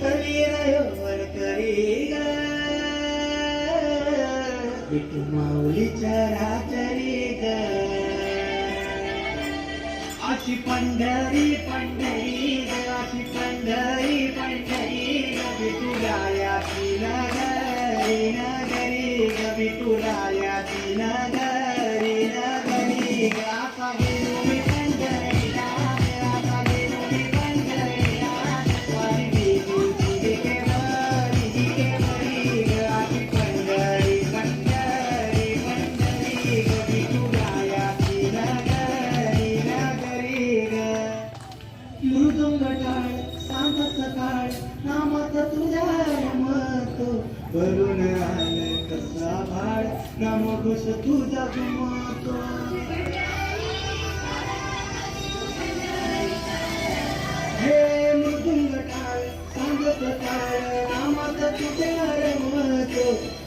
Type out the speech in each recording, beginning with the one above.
कवीर करी ग विठू माऊलीच्या राजरी ग अशी पंढरी पंढरी ग अशी पंढरी पंढरी ग विठुरायाची नगरी नगरी ग विठुरायाची नगरी नगरी ग आता गेलो मी पंढरीला आता गेलो मी पंढरीला वारी विठूची केवरी ग अशी पंढरी पंढरी पंढरी ग विठुरायाची नगरी नगरी ग मृदुंग टाळ सांग सकाळ नामात तुझ्या रमतो करून आले कसा भाळ नामघोष तुझा घुमतो हे मृदुंग टाळ सांग सकाळ नामात तुझ्या रमतो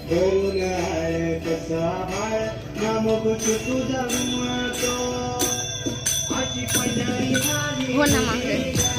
करून आले कसा भाळ नामघोष तुझा घुमतो अशी पंढरी झाली हो ना मग